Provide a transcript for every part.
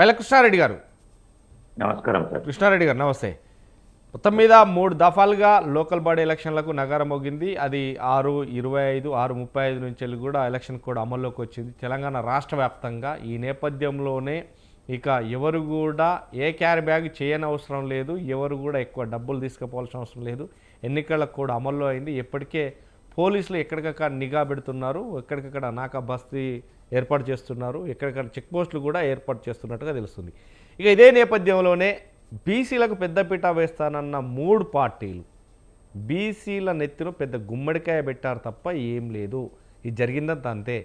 పైల కృష్ణారెడ్డి గారు. నమస్కారం సార్. కృష్ణారెడ్డి గారు నమస్తే. మొత్తం మీద 3 దఫాలుగా లోకల్ బాడీ ఎలక్షన్లకు నగారం మోగింది. అది 6/25, 6/35 నుంచి కూడా ఎలక్షన్ కూడా అమల్లోకి వచ్చింది తెలంగాణ రాష్ట్ర వ్యాప్తంగా. ఈ నేపథ్యంలోనే ఇక ఎవరు కూడా ఏ క్యారీ బ్యాగ్ చేయని అవసరం లేదు, ఎవరు కూడా ఎక్కువ డబ్బులు తీసుకుపోవాల్సిన అవసరం లేదు. ఎన్నికలకు కూడా అమల్లో అయింది. ఇప్పటికే పోలీసులు ఎక్కడికక్కడ నిఘా పెడుతున్నారు, ఎక్కడికక్కడ నాకా బస్తీ ఏర్పాటు చేస్తున్నారు, ఎక్కడికక్కడ చెక్ పోస్టులు కూడా ఏర్పాటు చేస్తున్నట్టుగా తెలుస్తుంది. ఇక ఇదే నేపథ్యంలోనే బీసీలకు పెద్దపీట వేస్తానన్న 3 పార్టీలు బీసీల నెత్తిలో పెద్ద గుమ్మడికాయ పెట్టారు తప్ప ఏం లేదు. ఇది జరిగిందంత అంతే.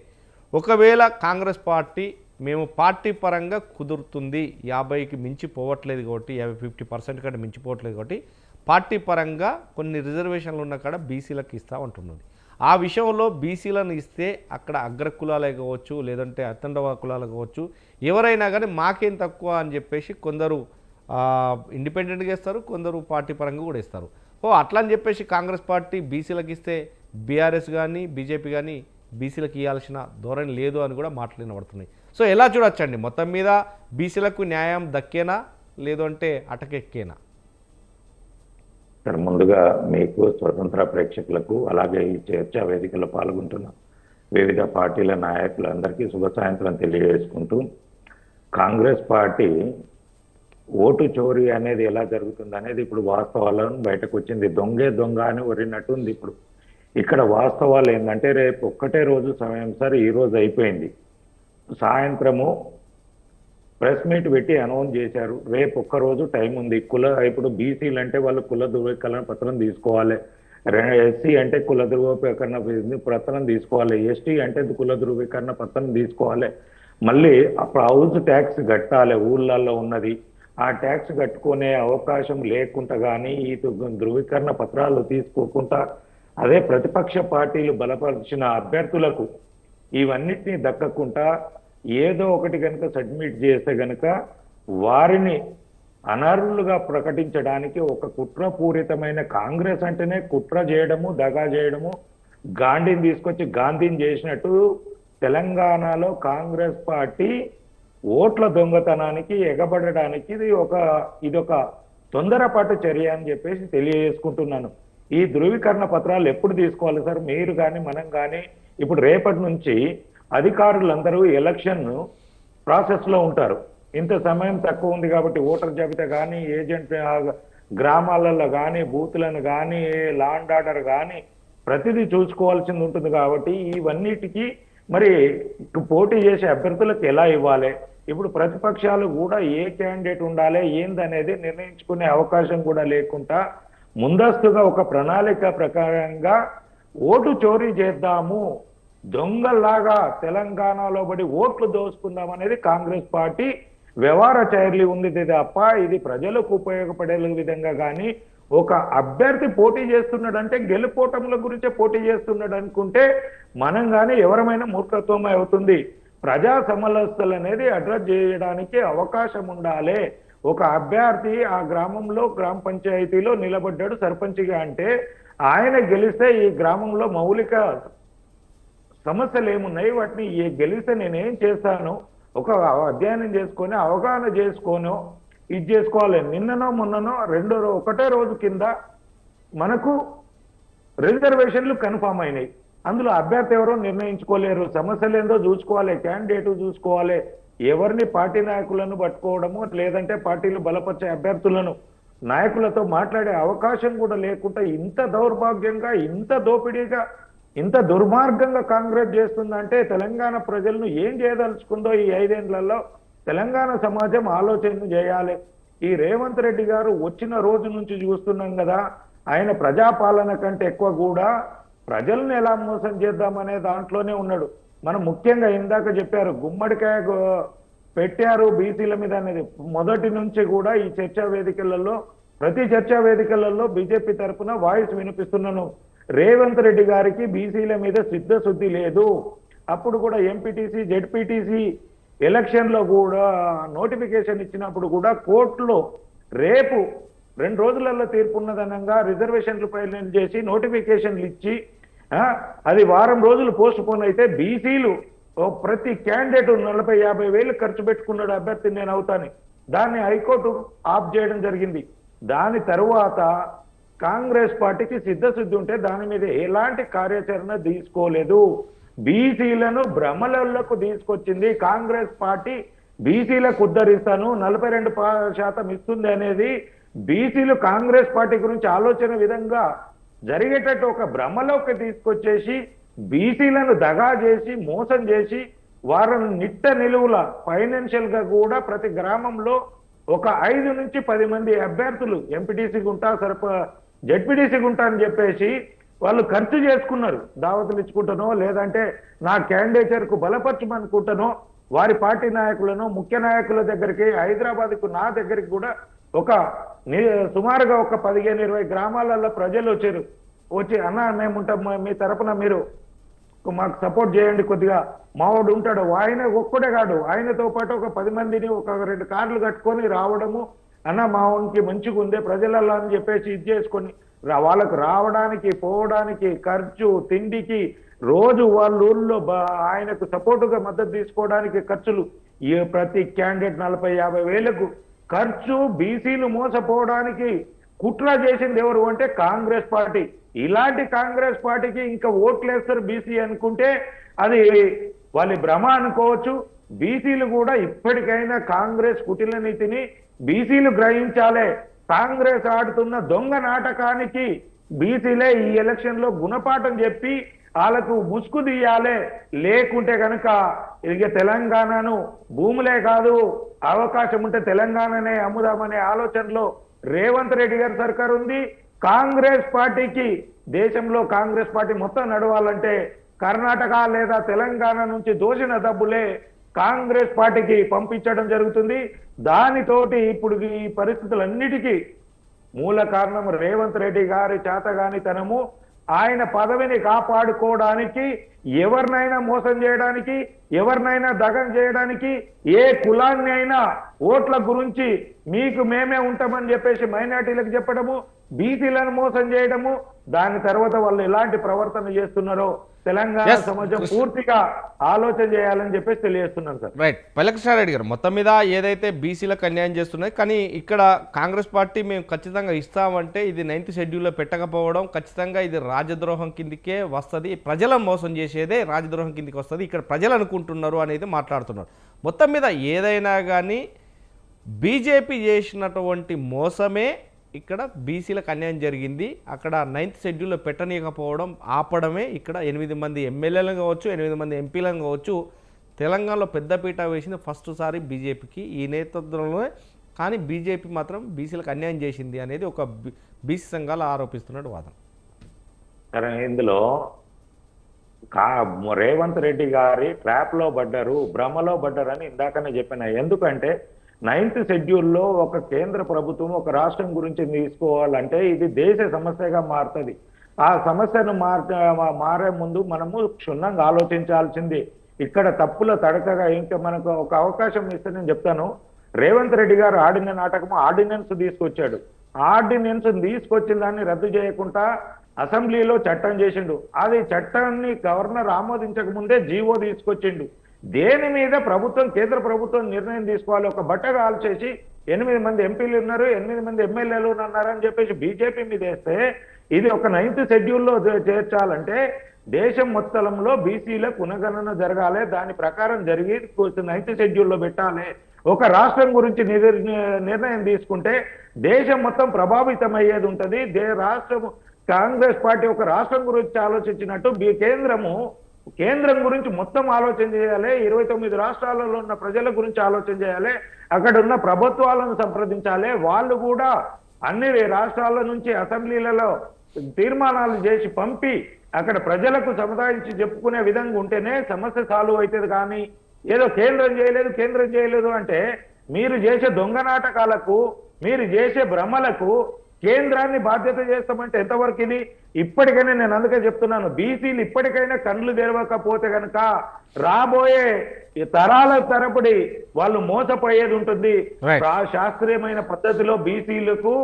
ఒకవేళ కాంగ్రెస్ పార్టీ మేము పార్టీ పరంగా కుదురుతుంది, 50కి మించి పోవట్లేదు కాబట్టి, 50% కంటే మించిపోవట్లేదు కాబట్టి పార్టీ పరంగా కొన్ని రిజర్వేషన్లు ఉన్న కాడ బీసీలకు ఇస్తా ఉంటున్నది. ఆ విషయంలో బీసీలను ఇస్తే అక్కడ అగ్ర కులాలే కావచ్చు, లేదంటే అత్తండవ కులాలు కావచ్చు, ఎవరైనా కానీ మాకేం తక్కువ అని చెప్పేసి కొందరు ఇండిపెండెంట్గా ఇస్తారు, కొందరు పార్టీ పరంగా కూడా ఇస్తారు. అట్లా అని చెప్పేసి కాంగ్రెస్ పార్టీ బీసీలకు ఇస్తే బీఆర్ఎస్ కానీ బీజేపీ కానీ బీసీలకు ఇవ్వాల్సిన ధోరణి లేదు అని కూడా మాటలు వినబడుతున్నాయి. సో ఎలా చూడొచ్చండి, మొత్తం మీద బీసీలకు న్యాయం దక్కేనా లేదు అంటే అటకెక్కేనా? సార్, ముందుగా మీకు, స్వతంత్ర ప్రేక్షకులకు, అలాగే ఈ చర్చా వేదికలో పాల్గొంటున్న వివిధ పార్టీల నాయకులందరికీ శుభ సాయంత్రం తెలియజేసుకుంటూ, కాంగ్రెస్ పార్టీ ఓటు చోరీ అనేది ఎలా జరుగుతుంది అనేది ఇప్పుడు వాస్తవాలను బయటకు వచ్చింది. దొంగే దొంగ అని వరినట్టుంది. ఇప్పుడు ఇక్కడ వాస్తవాలు ఏంటంటే, రేపు ఒక్కటే రోజు సమయం సార్, ఈ రోజు అయిపోయింది. సాయంత్రము ప్రెస్ మీట్ పెట్టి అనౌన్స్ చేశారు, రేపు ఒక్కరోజు టైం ఉంది. ఇప్పుడు బీసీలు అంటే వాళ్ళు కుల ధృవీకరణ పత్రం తీసుకోవాలి, ఎస్సీ అంటే కుల ధృవీకరణ పత్రం తీసుకోవాలి, ఎస్టీ అంటే కుల ధృవీకరణ పత్రం తీసుకోవాలి, మళ్ళీ అప్పుడు హౌస్ ట్యాక్స్ కట్టాలి. ఊళ్ళల్లో ఉన్నది ఆ ట్యాక్స్ కట్టుకునే అవకాశం లేకుండా కానీ ఈ ధృవీకరణ పత్రాలు తీసుకోకుండా అదే ప్రతిపక్ష పార్టీలు బలపరిచిన అభ్యర్థులకు ఇవన్నిటినీ దక్కకుండా ఏదో ఒకటి కనుక సబ్మిట్ చేస్తే కనుక వారిని అనర్హులుగా ప్రకటించడానికి ఒక కుట్రపూరితమైన, కాంగ్రెస్ అంటేనే కుట్ర చేయడము, దగా చేయడము, గాంధీని తీసుకొచ్చి గాంధీని చేసినట్టు తెలంగాణలో కాంగ్రెస్ పార్టీ ఓట్ల దొంగతనానికి ఎగబడడానికి ఇదొక తొందరపాటు చర్య అని చెప్పేసి తెలియజేసుకుంటున్నాను. ఈ ధృవీకరణ పత్రాలు ఎప్పుడు తీసుకోవాలి సార్? మీరు కానీ మనం కానీ ఇప్పుడు రేపటి నుంచి అధికారులందరూ ఎలక్షన్ ప్రాసెస్లో ఉంటారు. ఇంత సమయం తక్కువ ఉంది కాబట్టి ఓటర్ జాబితా కానీ, ఏజెంట్ గ్రామాలలో కానీ, బూతులను కానీ, లా అండ్ ఆర్డర్ కానీ ప్రతిదీ చూసుకోవాల్సింది ఉంటుంది. కాబట్టి ఇవన్నిటికీ మరి పోటీ చేసే అభ్యర్థులకు ఎలా ఇవ్వాలి, ఇప్పుడు ప్రతిపక్షాలు కూడా ఏ క్యాండిడేట్ ఉండాలి ఏందనేది నిర్ణయించుకునే అవకాశం కూడా లేకుండా ముందస్తుగా ఒక ప్రణాళిక ప్రకారంగా ఓటు చోరీ చేద్దాము, దొంగల్లాగా తెలంగాణలో పడి ఓట్లు దోసుకుందాం అనేది కాంగ్రెస్ పార్టీ వ్యవహార చైర్లీ ఉంది తప్ప ఇది ప్రజలకు ఉపయోగపడే విధంగా కానీ, ఒక అభ్యర్థి పోటీ చేస్తున్నాడంటే గెలుపోటముల గురించే పోటీ చేస్తున్నాడు అనుకుంటే మనం కానీ ఎవరమైనా మూర్ఖత్వం అవుతుంది. ప్రజా సమస్యలు అనేది అడ్రస్ చేయడానికి అవకాశం ఉండాలి. ఒక అభ్యర్థి ఆ గ్రామంలో గ్రామ పంచాయతీలో నిలబడ్డాడు సర్పంచ్గా అంటే ఆయన గెలిస్తే ఈ గ్రామంలో మౌలిక సమస్యలు ఏమున్నాయి, వాటిని గెలిస్తే నేనేం చేస్తాను ఒక అధ్యయనం చేసుకొని అవగాహన చేసుకోను ఇది చేసుకోవాలి. నిన్ననో మొన్ననో ఒకటే రోజు కింద మనకు రిజర్వేషన్లు కన్ఫామ్ అయినాయి. అందులో అభ్యర్థి ఎవరో నిర్ణయించుకోలేరు, సమస్యలు ఏందో చూసుకోవాలి, క్యాండిడేట్ చూసుకోవాలి, ఎవరిని పార్టీ నాయకులను పట్టుకోవడము లేదంటే పార్టీలు బలపరిచే అభ్యర్థులను నాయకులతో మాట్లాడే అవకాశం కూడా లేకుండా ఇంత దౌర్భాగ్యంగా, ఇంత దోపిడీగా, ఇంత దుర్మార్గంగా కాంగ్రెస్ చేస్తుందంటే తెలంగాణ ప్రజలను ఏం చేయదలుచుకుందో ఈ 5 ఏళ్లలో తెలంగాణ సమాజం ఆలోచన చేయాలి. ఈ రేవంత్ రెడ్డి గారు వచ్చిన రోజు నుంచి చూస్తున్నాం కదా, ఆయన ప్రజాపాలన కంటే ఎక్కువ కూడా ప్రజల్ని ఎలా మోసం చేద్దామనే దాంట్లోనే ఉన్నాడు. మనం ముఖ్యంగా ఇందాక చెప్పారు గుమ్మడికాయ పెట్టారు బీసీల మీద అనేది మొదటి నుంచి కూడా ఈ చర్చా వేదికలలో, ప్రతి చర్చా వేదికలలో బీజేపీ తరఫున వాయిస్ వినిపిస్తున్నాను. రేవంత్ రెడ్డి గారికి బీసీల మీద సిద్ధశుద్ధి లేదు. అప్పుడు కూడా ఎంపీటీసీ, జెడ్పీటీసీ ఎలక్షన్లో కూడా నోటిఫికేషన్ ఇచ్చినప్పుడు కూడా కోర్టులో రేపు 2 రోజులలో తీర్పు ఉన్నదనంగా రిజర్వేషన్లు ఫైల్ చేసి నోటిఫికేషన్లు ఇచ్చి అది వారం రోజులు పోస్ట్ పోన్ అయితే బీసీలు ప్రతి క్యాండిడేట్ 40-50 వేలు ఖర్చు పెట్టుకున్నాడు అభ్యర్థి నేను అవుతాను. దాన్ని హైకోర్టు ఆఫ్ చేయడం జరిగింది. దాని తరువాత కాంగ్రెస్ పార్టీకి సిద్ధశుద్ధి ఉంటే దాని మీద ఎలాంటి కార్యాచరణ తీసుకోలేదు. బీసీలను భ్రమలకు తీసుకొచ్చింది కాంగ్రెస్ పార్టీ. బీసీలకు ఉద్ధరిస్తాను 42% ఇస్తుంది అనేది బీసీలు కాంగ్రెస్ పార్టీ గురించి ఆలోచన విధంగా జరిగేటట్టు ఒక భ్రమలోకి తీసుకొచ్చేసి బీసీలను దగా చేసి మోసం చేసి వారిని నిట్ట నిలువుల ఫైనాన్షియల్ గా కూడా ప్రతి గ్రామంలో ఒక 5 నుంచి 10 మంది అభ్యర్థులు ఎంపీటీసీ గుంటా జెడ్పీటీసీ గుంటా అని చెప్పేసి వాళ్ళు ఖర్చు చేసుకున్నారు. దావతులు ఇచ్చుకుంటానో లేదంటే నా క్యాండిడేచర్ కు బలపరచమనుకుంటానో వారి పార్టీ నాయకులను ముఖ్య నాయకుల దగ్గరికి హైదరాబాద్కు నా దగ్గరికి కూడా సుమారుగా ఒక 15-20 గ్రామాలలో ప్రజలు వచ్చి అన్న మేము ఉంటాం, మీ తరపున మీరు మాకు సపోర్ట్ చేయండి, కొద్దిగా మావాడు ఉంటాడు. ఆయన ఒక్కడే కాదు, ఆయనతో పాటు ఒక 10 మందిని ఒక 2 కార్లు కట్టుకొని రావడము, అన్న మావానికి మంచిగా ఉందే ప్రజలలో అని చెప్పేసి ఇది చేసుకొని వాళ్ళకు రావడానికి పోవడానికి ఖర్చు, తిండికి రోజు వాళ్ళ ఊళ్ళో ఆయనకు సపోర్టుగా మద్దతు తీసుకోవడానికి ఖర్చులు ప్రతి క్యాండిడేట్ 40-50 వేలకు ఖర్చు. బీసీలు మోసపోవడానికి కుట్ర చేసింది ఎవరు అంటే కాంగ్రెస్ పార్టీ. ఇలాంటి కాంగ్రెస్ పార్టీకి ఇంకా ఓట్లేస్తారు బీసీ అనుకుంటే అది వాళ్ళ భ్రమ అనుకోవచ్చు. బీసీలు కూడా ఇప్పటికైనా కాంగ్రెస్ కుటిల నీతిని బీసీలు గ్రహించాలే. కాంగ్రెస్ ఆడుతున్న దొంగ నాటకానికి బీసీలే ఈ ఎలక్షన్ లో గుణపాఠం చెప్పి వాళ్ళకు ముసుగు తీయాలే. లేకుంటే కనుక ఇక తెలంగాణను భూములే కాదు అవకాశం ఉంటే తెలంగాణనే అమ్ముదామనే ఆలోచనలో రేవంత్ రెడ్డి గారి సర్కార్ ఉంది. కాంగ్రెస్ పార్టీకి దేశంలో కాంగ్రెస్ పార్టీ మొత్తం నడవాలంటే కర్ణాటక లేదా తెలంగాణ నుంచి దోచిన డబ్బులే కాంగ్రెస్ పార్టీకి పంపించడం జరుగుతుంది. దానితోటి ఇప్పుడు ఈ పరిస్థితులన్నిటికీ మూల కారణం రేవంత్ రెడ్డి గారి చేతగానితనము. ఆయన పదవిని కాపాడుకోవడానికి ఎవరినైనా మోసం చేయడానికి, ఎవరినైనా దగం చేయడానికి, ఏ కులాన్ని అయినా ఓట్ల గురించి మీకు మేమే ఉంటామని చెప్పేసి మైనార్టీలకు చెప్పడము, బీసీలను మోసం చేయడము. దాని తర్వాత వాళ్ళు ఎలాంటి ప్రవర్తన చేస్తున్నారో తెలంగాణ సమాజం పూర్తిగా ఆలోచన చేయాలని చెప్పేసి తెలియజేస్తున్నారు సార్. రైట్. పల్లకృష్ణారెడ్డి గారు, మొత్తం మీద ఏదైతే బీసీలకు అన్యాయం చేస్తున్నాయి, కానీ ఇక్కడ కాంగ్రెస్ పార్టీ మేము ఖచ్చితంగా ఇస్తామంటే ఇది 9th షెడ్యూల్లో పెట్టకపోవడం ఖచ్చితంగా ఇది రాజద్రోహం కిందికే వస్తుంది, ప్రజలను మోసం చేసేదే రాజద్రోహం కిందికి వస్తుంది, ఇక్కడ ప్రజలు అనుకుంటున్నారు అనేది మాట్లాడుతున్నారు. మొత్తం మీద ఏదైనా కానీ బీజేపీ చేసినటువంటి మోసమే ఇక్కడ బీసీలకు అన్యాయం జరిగింది. అక్కడ 9th షెడ్యూల్లో పెట్టనీయకపోవడం ఆపడమే ఇక్కడ 8 మంది ఎమ్మెల్యేలను కావచ్చు, 8 మంది ఎంపీలను కావచ్చు తెలంగాణలో పెద్దపీట వేసింది ఫస్ట్ సారి బీజేపీకి ఈ నేతృత్వంలోనే. కానీ బీజేపీ మాత్రం బీసీలకు అన్యాయం చేసింది అనేది ఒక బీసీ సంఘాలు ఆరోపిస్తున్నట్టు వాదన. సరే, ఇందులో రేవంత్ రెడ్డి గారి ట్రాప్ లో పడ్డారు, భ్రమలో పడ్డారు అని ఇందాకనే చెప్పిన. ఎందుకంటే 9th షెడ్యూల్లో ఒక కేంద్ర ప్రభుత్వం ఒక రాష్ట్రం గురించి తీసుకోవాలంటే ఇది దేశ సమస్యగా మారుతుంది. ఆ సమస్యను మారే ముందు మనము క్షుణ్ణంగా ఆలోచించాల్సింది. ఇక్కడ తప్పుల తడకగా ఇంకా మనకు ఒక అవకాశం ఇస్తే నేను చెప్తాను. రేవంత్ రెడ్డి గారు ఆడిన నాటకము ఆర్డినెన్స్ తీసుకొచ్చాడు. ఆర్డినెన్స్ తీసుకొచ్చిన దాన్ని రద్దు చేయకుండా అసెంబ్లీలో చట్టం చేసిండు. అది చట్టాన్ని గవర్నర్ ఆమోదించక ముందే జీవో తీసుకొచ్చిండు. దేని మీద ప్రభుత్వం కేంద్ర ప్రభుత్వం నిర్ణయం తీసుకోవాలి. ఒక బట్ట కాల్చేసి 8 మంది ఎంపీలు ఉన్నారు, 8 మంది ఎమ్మెల్యేలు ఉన్నారని చెప్పేసి బీజేపీ మీద వేస్తే ఇది ఒక 9th షెడ్యూల్లో చేర్చాలంటే దేశం మొత్తంలో బీసీల పునగణన జరగాలి. దాని ప్రకారం జరిగి 9th షెడ్యూల్లో పెట్టాలి. ఒక రాష్ట్రం గురించి నిర్ణయం తీసుకుంటే దేశం మొత్తం ప్రభావితం అయ్యేది ఉంటుంది. రాష్ట్రం కాంగ్రెస్ పార్టీ ఒక రాష్ట్రం గురించి ఆలోచించినట్టు కేంద్రం గురించి మొత్తం ఆలోచన చేయాలి. 29 రాష్ట్రాలలో ఉన్న ప్రజల గురించి ఆలోచన చేయాలి. అక్కడ ఉన్న ప్రభుత్వాలను సంప్రదించాలి. వాళ్ళు కూడా అన్ని రాష్ట్రాల నుంచి అసెంబ్లీలలో తీర్మానాలు చేసి పంపి అక్కడ ప్రజలకు సముదాయించి చెప్పుకునే విధంగా ఉంటేనే సమస్య సాల్వ్ అవుతుంది. కానీ ఏదో కేంద్రం చేయలేదు అంటే మీరు చేసే దొంగ నాటకాలకు, మీరు చేసే భ్రమలకు కేంద్రాన్ని బాధ్యత చేస్తామంటే ఎంతవరకు ఇది? ఇప్పటికైనా నేను అందుకే చెప్తున్నాను, బీసీలు ఇప్పటికైనా కళ్ళు తెరవకపోతే కనుక రాబోయే తరాల తరపుడి వాళ్ళు మోసపోయేది ఉంటుంది. శాస్త్రీయమైన పద్ధతిలో బీసీలకు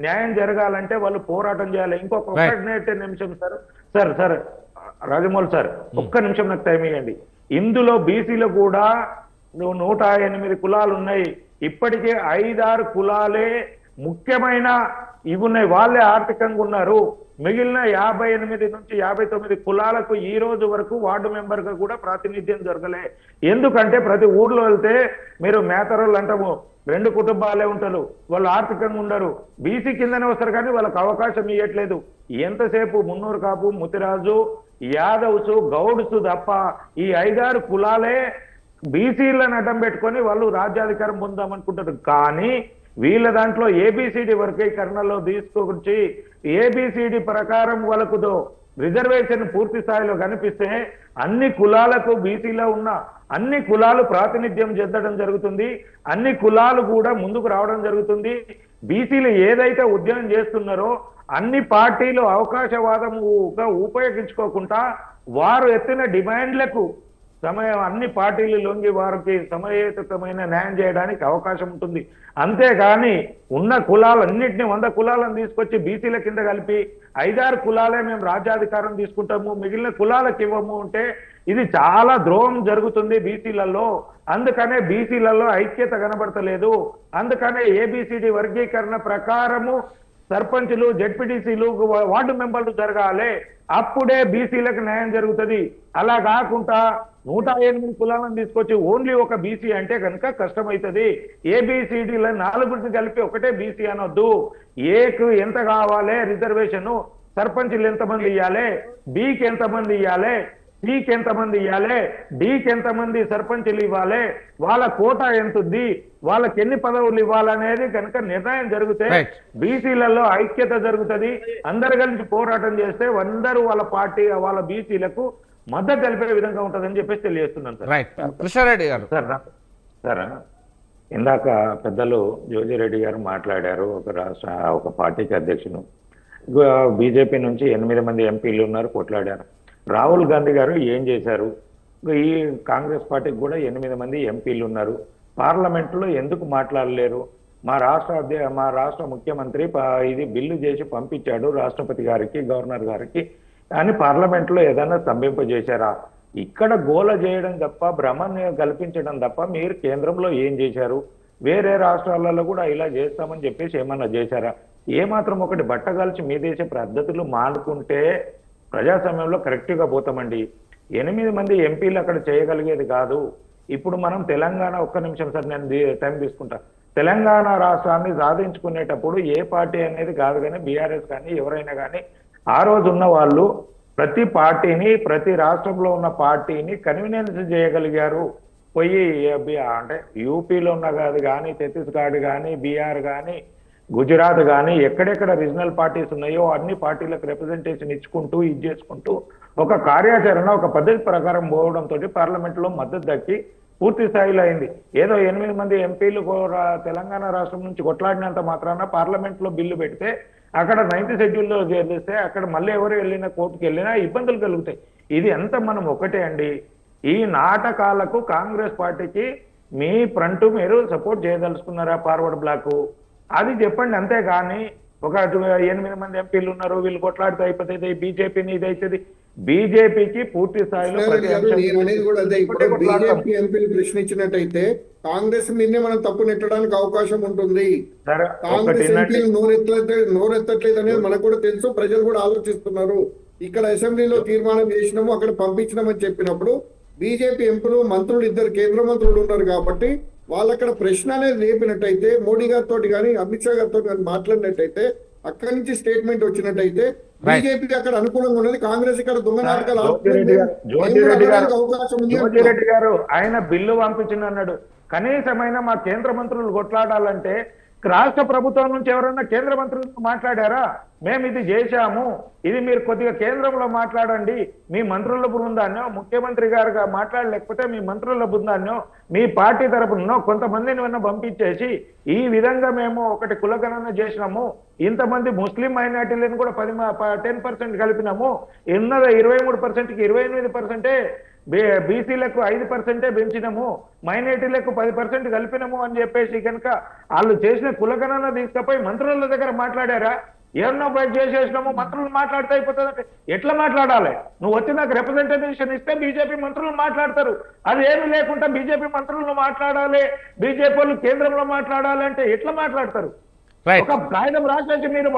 న్యాయం జరగాలంటే వాళ్ళు పోరాటం చేయాలి. ఇంకొక నిమిషం సార్ రాజమౌళి సార్, ఒక్క నిమిషం నాకు టైం ఇవ్వండి. ఇందులో బీసీలు కూడా 108 కులాలు ఉన్నాయి. ఇప్పటికే 5-6 కులాలే ముఖ్యమైన ఇవి ఉన్నాయి, వాళ్ళే ఆర్థికంగా ఉన్నారు. మిగిలిన 58 నుంచి 59 కులాలకు ఈ రోజు వరకు వార్డు మెంబర్గా కూడా ప్రాతినిధ్యం జరగలే. ఎందుకంటే ప్రతి ఊర్లో వెళ్తే మీరు మేతరోళ్ళు అంటాము, 2 కుటుంబాలే ఉంటారు, వాళ్ళు ఆర్థికంగా ఉండరు, బీసీ కిందనే వస్తారు కానీ వాళ్ళకి అవకాశం ఇవ్వట్లేదు. ఎంతసేపు మున్నూరు కాపు, ముతిరాజు, యాదవ్స్, గౌడ్స్ తప్ప ఈ 5-6 కులాలే బీసీలను అడ్డం పెట్టుకొని వాళ్ళు రాజ్యాధికారం పొందామనుకుంటారు. కానీ వీళ్ళ దాంట్లో ఏబిసిడి వర్గీకరణలో తీసుకొచ్చి ఏబిసిడి ప్రకారం వాళ్ళకు రిజర్వేషన్ పూర్తి స్థాయిలో కనిపిస్తే అన్ని కులాలకు బీసీలో ఉన్న అన్ని కులాలు ప్రాతినిధ్యం చెందడం జరుగుతుంది, అన్ని కులాలు కూడా ముందుకు రావడం జరుగుతుంది. బీసీలు ఏదైతే ఉద్యమం చేస్తున్నారో అన్ని పార్టీలు అవకాశవాదముగా ఉపయోగించుకోకుండా వారు ఎత్తిన డిమాండ్లకు అన్ని పార్టీలు లొంగి వారికి సమయోచితమైన న్యాయం చేయడానికి అవకాశం ఉంటుంది. అంతేగాని ఉన్న కులాలన్నింటినీ 100 కులాలను తీసుకొచ్చి బీసీల కింద కలిపి 5-6 కులాలే మేము రాజ్యాధికారం తీసుకుంటాము, మిగిలిన కులాలకు ఇవ్వము అంటే ఇది చాలా ద్రోహం జరుగుతుంది బీసీలలో. అందుకనే బీసీలలో ఐక్యత కనబడతలేదు. అందుకనే ఏబిసిడి వర్గీకరణ ప్రకారము సర్పంచులు, జెడ్పీటీసీలు, వార్డు మెంబర్లు జరగాలి, అప్పుడే బీసీలకు న్యాయం జరుగుతుంది. అలా కాకుండా 108 కులాలను తీసుకొచ్చి ఓన్లీ ఒక బీసీ అంటే కనుక కష్టమవుతుంది. ఏబిసిడిల 4 కలిపి ఒకటే బీసీ అనొద్దు. ఏకు ఎంత కావాలి రిజర్వేషన్, సర్పంచులు ఎంతమంది ఇవ్వాలి, బికి ఎంతమంది ఇవ్వాలి, సికి ఎంతమంది ఇవ్వాలి, డికి ఎంతమంది సర్పంచులు ఇవ్వాలి, వాళ్ళ కోటా ఎంతుంది, వాళ్ళకి ఎన్ని పదవులు ఇవ్వాలనేది కనుక నిర్ణయం జరిగితే బీసీలలో ఐక్యత జరుగుతుంది. అందరు కలిసి పోరాటం చేస్తే అందరూ వాళ్ళ పార్టీ వాళ్ళ బీసీలకు మద్దతు తెలిపే విధంగా ఉంటుందని చెప్పేసి తెలియజేస్తున్నాను సార్. రైట్, కృష్ణారెడ్డి గారు. సార్ ఇందాక పెద్దలు జోజిరెడ్డి గారు మాట్లాడారు, ఒక పార్టీకి అధ్యక్షులు, బీజేపీ నుంచి 8 మంది ఎంపీలు ఉన్నారు, కొట్లాడారు. రాహుల్ గాంధీ గారు ఏం చేశారు? ఈ కాంగ్రెస్ పార్టీకి కూడా 8 మంది ఎంపీలు ఉన్నారు, పార్లమెంట్లో ఎందుకు మాట్లాడలేరు? మా రాష్ట్ర ముఖ్యమంత్రి ఇది బిల్లు చేసి పంపించాడు రాష్ట్రపతి గారికి, గవర్నర్ గారికి, కానీ పార్లమెంట్లో ఏదైనా స్తంభింపజేశారా? ఇక్కడ గోల చేయడం తప్ప, భ్రమని కల్పించడం తప్ప మీరు కేంద్రంలో ఏం చేశారు? వేరే రాష్ట్రాలలో కూడా ఇలా చేస్తామని చెప్పేసి ఏమన్నా చేశారా? ఏమాత్రం ఒకటి బట్టగాల్చి మీ దేశ పద్ధతులు మానుకుంటే ప్రజాస్వామ్యంలో కరెక్ట్గా పోతామండి. 8 మంది ఎంపీలు అక్కడ చేయగలిగేది కాదు. ఇప్పుడు మనం తెలంగాణ, ఒక్క నిమిషం సార్ నేను టైం తీసుకుంటా, తెలంగాణ రాష్ట్రాన్ని సాధించుకునేటప్పుడు ఏ పార్టీ అనేది కాదు కానీ బీఆర్ఎస్ కానీ ఎవరైనా కానీ ఆ రోజు ఉన్న వాళ్ళు ప్రతి పార్టీని, ప్రతి రాష్ట్రంలో ఉన్న పార్టీని కన్వీనియన్స్ చేయగలిగారు. పోయి అంటే యూపీలో ఉన్న కాదు కానీ, ఛత్తీస్గఢ్ కానీ, బీహార్ కానీ, గుజరాత్ కానీ, ఎక్కడెక్కడ రీజనల్ పార్టీస్ ఉన్నాయో అన్ని పార్టీలకు రిప్రజెంటేషన్ ఇచ్చుకుంటూ ఇది చేసుకుంటూ ఒక కార్యాచరణ, ఒక పద్ధతి ప్రకారం పోవడంతో పార్లమెంట్లో మద్దతు దక్కి పూర్తి స్థాయిలో అయింది. ఏదో 8 మంది ఎంపీలు తెలంగాణ రాష్ట్రం నుంచి కొట్లాడినంత మాత్రాన పార్లమెంట్లో బిల్లు పెడితే అక్కడ 9th షెడ్యూల్లో చేరిస్తే అక్కడ మళ్ళీ ఎవరు వెళ్ళినా కోర్టుకు వెళ్ళినా ఇబ్బందులు కలుగుతాయి. ఇది అంతా మనం ఒకటే అండి. ఈ నాటకాలకు కాంగ్రెస్ పార్టీకి మీ ఫ్రంట్ మీరు సపోర్ట్ చేయదలుచుకున్నారా? ఫార్వర్డ్ బ్లాక్ అది చెప్పండి. అంతేగాని ఒక 8 మంది ఎంపీలు ఉన్నారు, వీళ్ళు కొట్లాడితే అయిపోతుంది, బీజేపీని ఇది అవుతుంది. బీజేపీకి పూర్తి స్థాయిలో బీజేపీ ఎంపీలు ప్రశ్నించినట్టయితే కాంగ్రెస్ మీదనే మనం తప్పు నెట్టడానికి అవకాశం ఉంటుంది. కాంగ్రెస్ ఎంపీలు నోరెత్తట్లేదు అనేది మనకు కూడా తెలుసు, ప్రజలు కూడా ఆలోచిస్తున్నారు. ఇక్కడ అసెంబ్లీలో తీర్మానం చేసినాము, అక్కడ పంపించినామని చెప్పినప్పుడు బీజేపీ ఎంపీలు, మంత్రులు, 2 కేంద్ర మంత్రులు ఉన్నారు కాబట్టి వాళ్ళు అక్కడ ప్రశ్న అనేది లేపినట్టయితే, మోడీ గారితో కానీ అమిత్ షా గారితో కానీ మాట్లాడినట్టయితే, అక్కడి నుంచి స్టేట్మెంట్ వచ్చినట్టయితే బీజేపీ అక్కడ అనుకూలంగా ఉన్నది, కాంగ్రెస్ ఇక్కడ దొంగ నాటకాలు అవకాశం ఉంది. జోజిరెడ్డి గారు ఆయన బిల్లు పంపించినన్నాడు, కనీసమైన మా కేంద్ర మంత్రులు కొట్లాడాలంటే రాష్ట్ర ప్రభుత్వం నుంచి ఎవరైనా కేంద్ర మంత్రులతో మాట్లాడారా? మేము ఇది చేశాము, ఇది మీరు కొద్దిగా కేంద్రంలో మాట్లాడండి, మీ మంత్రుల బృందాన్నో, ముఖ్యమంత్రి గారుగా మాట్లాడలేకపోతే మీ మంత్రుల బృందాన్నో, మీ పార్టీ తరపునో కొంతమందిని పంపించేసి ఈ విధంగా మేము ఒకటి కులగణన చేసినాము, ఇంతమంది ముస్లిం మైనార్టీలను కూడా 10% కలిపినాము, ఉన్నది 23%కి 28%, బీసీలకు 5% పెంచినాము, మైనార్టీలకు 10% కలిపినాము అని చెప్పేసి కనుక వాళ్ళు చేసిన కులగణన తీసుకపోయి మంత్రుల దగ్గర మాట్లాడారా? ఏమన్నా బయట చేసేసినాము మంత్రులు మాట్లాడితే అయిపోతుంది అంటే ఎట్లా మాట్లాడాలి? నువ్వు వచ్చి నాకు రిప్రజెంటేషన్ ఇస్తే బీజేపీ మంత్రులు మాట్లాడతారు. అది ఏమీ లేకుండా బీజేపీ మంత్రులను మాట్లాడాలి, బీజేపీ వాళ్ళు కేంద్రంలో మాట్లాడాలి అంటే ఎట్లా మాట్లాడతారు? రైట్ ఒక కాగితం రాసేసి మీరు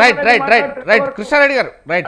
రైట్ రైట్ రైట్ రైట్ పంపించేసి కృష్ణారెడ్డి గారు రైట్